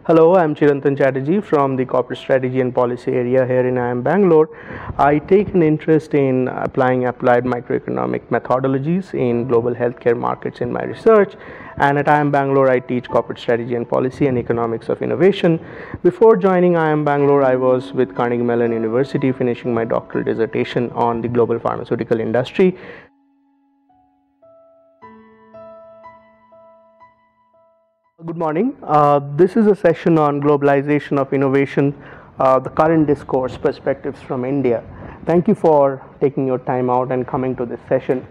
Hello, I'm Chirantan Chatterjee from the Corporate Strategy and Policy area here in IIM Bangalore. I take an interest in applying applied microeconomic methodologies in global healthcare markets in my research, and at IIM Bangalore I teach Corporate Strategy and Policy and Economics of Innovation. Before joining IIM Bangalore, I was with Carnegie Mellon University finishing my doctoral dissertation on the global pharmaceutical industry. Good morning. This is a session on globalization of innovation, the current discourse, perspectives from India. Thank you for taking your time out and coming to this session.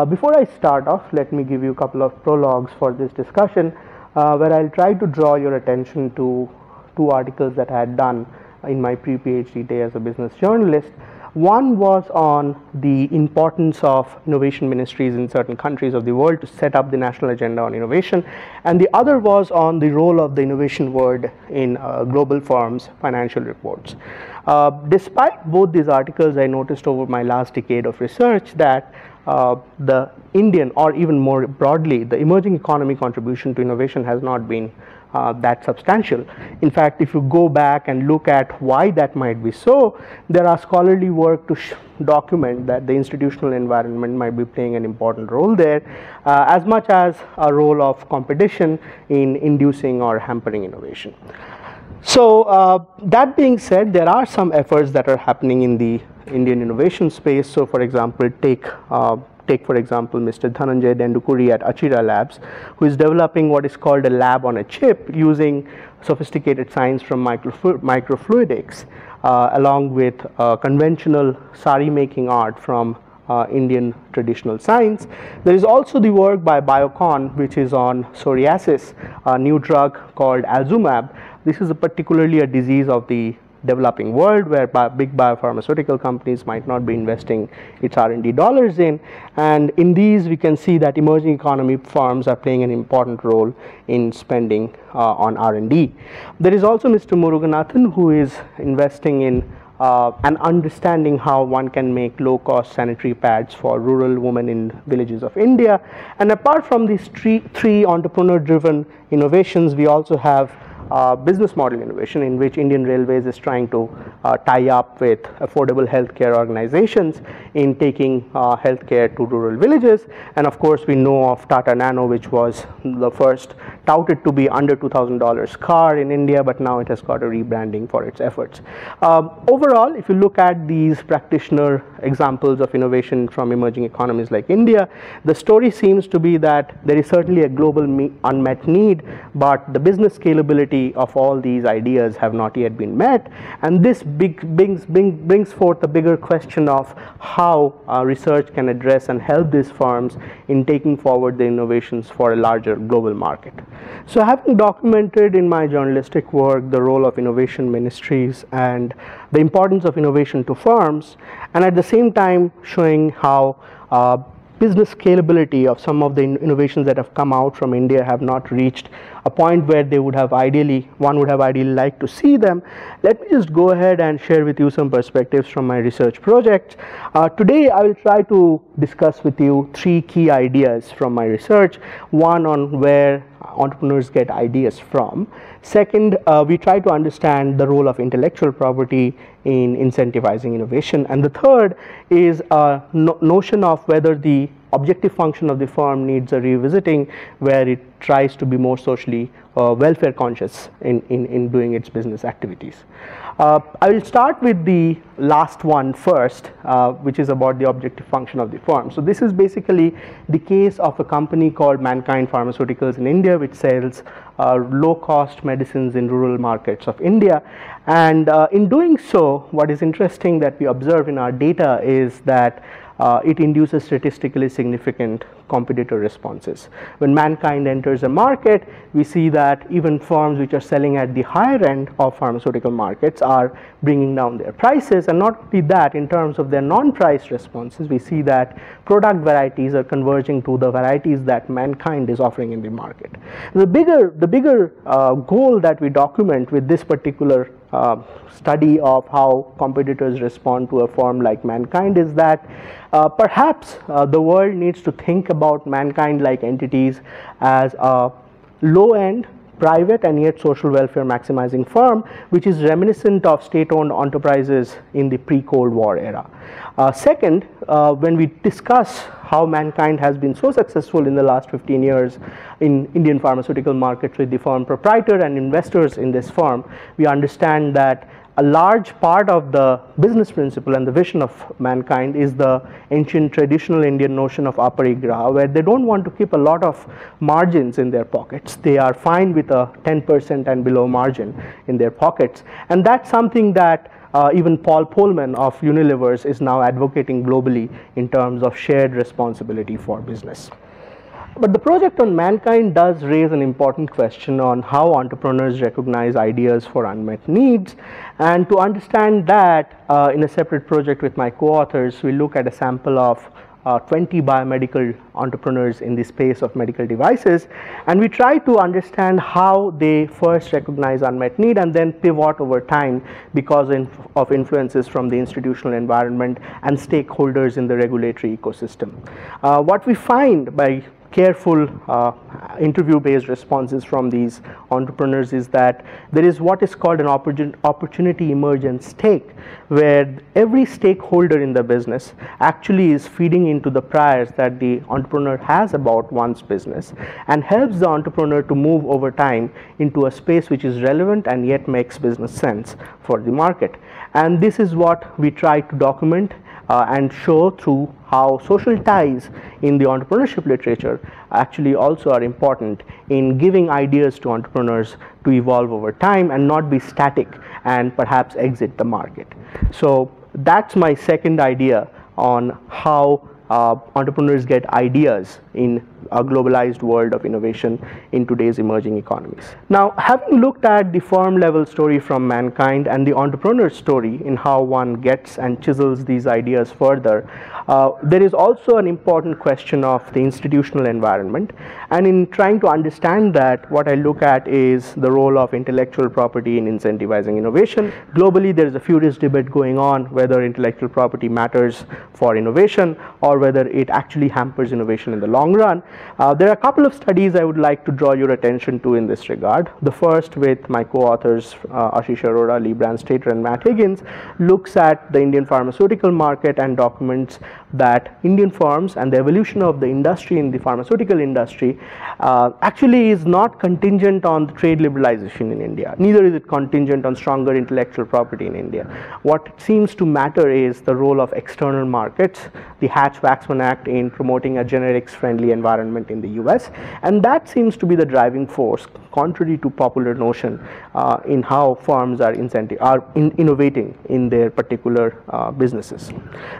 Before I start off, let me give you a couple of prologues for this discussion, where I'll try to draw your attention to two articles that I had done in my pre-PhD day as a business journalist. One was on the importance of innovation ministries in certain countries of the world to set up the national agenda on innovation, and the other was on the role of the innovation word in global firms' financial reports. Despite both these articles, I noticed over my last decade of research that the Indian, or even more broadly, the emerging economy contribution to innovation has not been that substantial. In fact, if you go back and look at why that might be so, there are scholarly work to document that the institutional environment might be playing an important role there, as much as a role of competition in inducing or hampering innovation. So that being said, there are some efforts that are happening in the Indian innovation space. So for example, take for example Mr. Dhananjay Dendukuri at Achira Labs, who is developing what is called a lab on a chip using sophisticated science from microfluidics along with conventional sari making art from Indian traditional science. There is also the work by Biocon, which is on psoriasis, a new drug called Alzumab. This is particularly a disease of the developing world where big biopharmaceutical companies might not be investing its R&D dollars in, and in these we can see that emerging economy firms are playing an important role in spending on R&D. There is also Mr. Muruganathan, who is investing in and understanding how one can make low-cost sanitary pads for rural women in villages of India. And apart from these three entrepreneur-driven innovations, we also have business model innovation, in which Indian Railways is trying to tie up with affordable healthcare organizations in taking healthcare to rural villages. And of course, we know of Tata Nano, which was the first touted to be under $2,000 car in India, but now it has got a rebranding for its efforts. Overall, if you look at these practitioner examples of innovation from emerging economies like India, the story seems to be that there is certainly a global unmet need, but the business scalability of all these ideas have not yet been met, and this brings forth a bigger question of how research can address and help these firms in taking forward the innovations for a larger global market. So having documented in my journalistic work the role of innovation ministries and the importance of innovation to firms, and at the same time showing how business scalability of some of the innovations that have come out from India have not reached a point where they would have one would have ideally liked to see them, let me just go ahead and share with you some perspectives from my research project. Today I will try to discuss with you three key ideas from my research. One, on where entrepreneurs get ideas from. Second, we try to understand the role of intellectual property in incentivizing innovation. And the third is a notion of whether the objective function of the firm needs a revisiting, where it tries to be more socially welfare conscious in doing its business activities. I will start with the last one first, which is about the objective function of the firm. So this is basically the case of a company called Mankind Pharmaceuticals in India, which sells low-cost medicines in rural markets of India. And in doing so, what is interesting that we observe in our data is that it induces statistically significant competitor responses. When Mankind enters a market, we see that even firms which are selling at the higher end of pharmaceutical markets are bringing down their prices, and not only that, in terms of their non-price responses, we see that product varieties are converging to the varieties that Mankind is offering in the market. The bigger goal that we document with this particular study of how competitors respond to a firm like Mankind is that perhaps the world needs to think about Mankind like entities as a low-end private and yet social welfare maximizing firm, which is reminiscent of state-owned enterprises in the pre-Cold War era. Second, when we discuss how mankind has been so successful in the last 15 years in Indian pharmaceutical markets with the firm proprietor and investors in this firm, we understand that a large part of the business principle and the vision of mankind is the ancient traditional Indian notion of aparigraha, where they don't want to keep a lot of margins in their pockets. They are fine with a 10% and below margin in their pockets. And that's something that even Paul Polman of Unilever is now advocating globally in terms of shared responsibility for business. But the project on mankind does raise an important question on how entrepreneurs recognize ideas for unmet needs. And to understand that, in a separate project with my co-authors, we look at a sample of 20 biomedical entrepreneurs in the space of medical devices, and we try to understand how they first recognize unmet need and then pivot over time because of influences from the institutional environment and stakeholders in the regulatory ecosystem. What we find by careful interview-based responses from these entrepreneurs is that there is what is called an opportunity emergence stake, where every stakeholder in the business actually is feeding into the priors that the entrepreneur has about one's business and helps the entrepreneur to move over time into a space which is relevant and yet makes business sense for the market. And this is what we try to document and show through how social ties in the entrepreneurship literature actually also are important in giving ideas to entrepreneurs to evolve over time and not be static and perhaps exit the market. So that's my second idea on how entrepreneurs get ideas in a globalized world of innovation in today's emerging economies. Now, having looked at the firm level story from mankind and the entrepreneur's story in how one gets and chisels these ideas further, there is also an important question of the institutional environment. And in trying to understand that, what I look at is the role of intellectual property in incentivizing innovation. Globally, there is a furious debate going on whether intellectual property matters for innovation or whether it actually hampers innovation in the long run. There are a couple of studies I would like to draw your attention to in this regard. The first, with my co-authors Ashish Arora, Lee Brandstater, and Matt Higgins, looks at the Indian pharmaceutical market and documents that Indian firms and the evolution of the industry in the pharmaceutical industry actually is not contingent on the trade liberalization in India. Neither is it contingent on stronger intellectual property in India. What seems to matter is the role of external markets, the Hatch-Waxman Act in promoting a generics-friendly environment in the US, and that seems to be the driving force, contrary to popular notion in how firms are innovating in their particular businesses.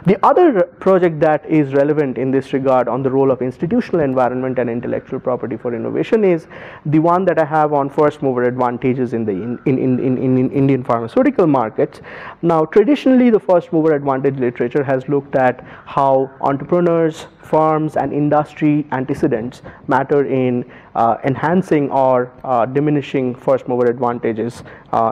The other project that is relevant in this regard on the role of institutional environment and intellectual property for innovation is the one that I have on first mover advantages in the Indian pharmaceutical markets. Now, traditionally, the first mover advantage literature has looked at how entrepreneurs, firms, and industry antecedents matter in enhancing or diminishing first mover advantages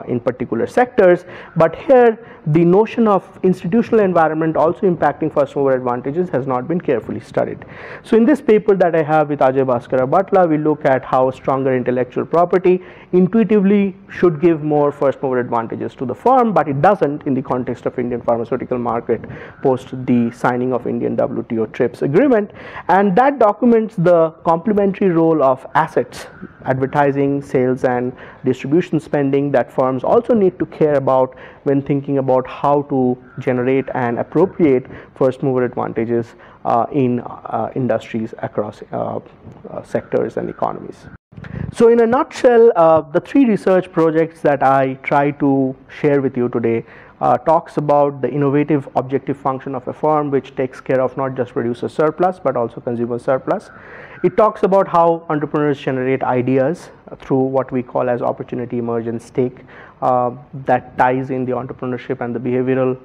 in particular sectors. But here, the notion of institutional environment also impacting first mover advantages has not been carefully studied. So in this paper that I have with Ajay Bhaskara Butla, we look at how stronger intellectual property intuitively should give more first mover advantages to the firm, but it doesn't in the context of Indian pharmaceutical market post the signing of Indian WTO TRIPS agreement. And that documents the complementary role of assets, advertising, sales, and distribution spending that firms also need to care about when thinking about how to generate and appropriate first mover advantages in industries across sectors and economies. So in a nutshell, the three research projects that I try to share with you today talks about the innovative objective function of a firm, which takes care of not just producer surplus but also consumer surplus. It talks about how entrepreneurs generate ideas through what we call as opportunity emergence stake that ties in the entrepreneurship and the behavioral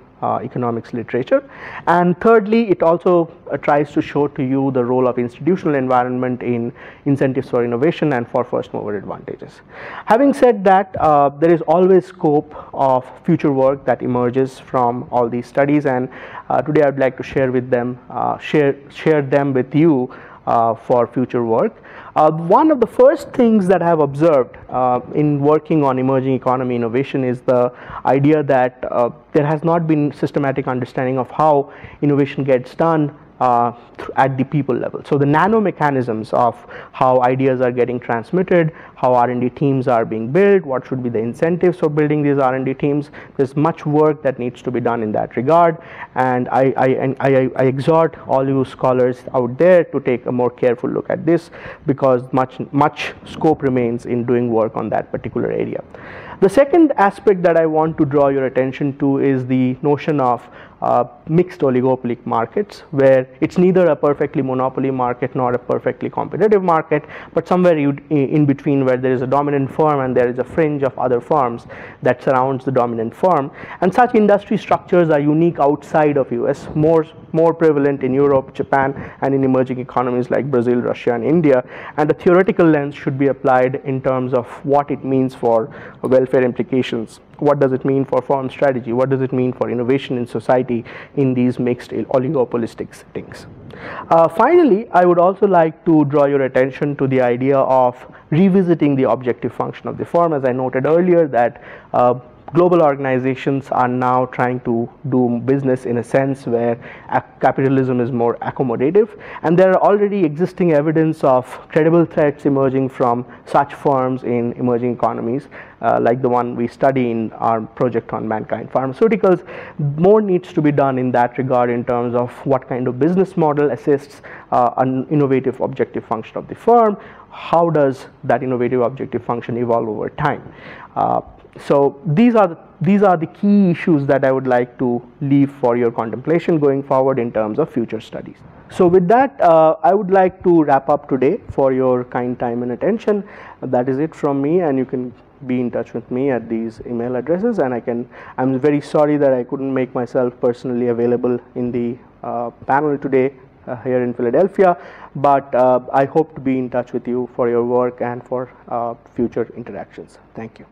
economics literature. And thirdly, it also tries to show to you the role of institutional environment in incentives for innovation and for first mover advantages. Having said that, there is always scope of future work that emerges from all these studies, and today I'd like to share with them, share them with you for future work. One of the first things that I have observed in working on emerging economy innovation is the idea that there has not been systematic understanding of how innovation gets done at the people level. So the nano mechanisms of how ideas are getting transmitted, how R&D teams are being built, what should be the incentives for building these R&D teams. There's much work that needs to be done in that regard, and I exhort all you scholars out there to take a more careful look at this, because much scope remains in doing work on that particular area. The second aspect that I want to draw your attention to is the notion of mixed oligopolic markets, where it's neither a perfectly monopoly market nor a perfectly competitive market, but somewhere in between, where there is a dominant firm and there is a fringe of other firms that surrounds the dominant firm. And such industry structures are unique outside of US, more prevalent in Europe, Japan, and in emerging economies like Brazil, Russia, and India. And a theoretical lens should be applied in terms of what it means for welfare implications. What does it mean for firm strategy? What does it mean for innovation in society in these mixed oligopolistic settings? Finally, I would also like to draw your attention to the idea of revisiting the objective function of the firm. As I noted earlier, that global organizations are now trying to do business in a sense where capitalism is more accommodative, and there are already existing evidence of credible threats emerging from such firms in emerging economies, like the one we study in our project on mankind pharmaceuticals. More needs to be done in that regard in terms of what kind of business model assists an innovative objective function of the firm. How does that innovative objective function evolve over time? So these are the key issues that I would like to leave for your contemplation going forward in terms of future studies. So with that, I would like to wrap up today for your kind time and attention. That is it from me, and you can be in touch with me at these email addresses, and I'm very sorry that I couldn't make myself personally available in the panel today here in Philadelphia, but I hope to be in touch with you for your work and for future interactions. Thank you.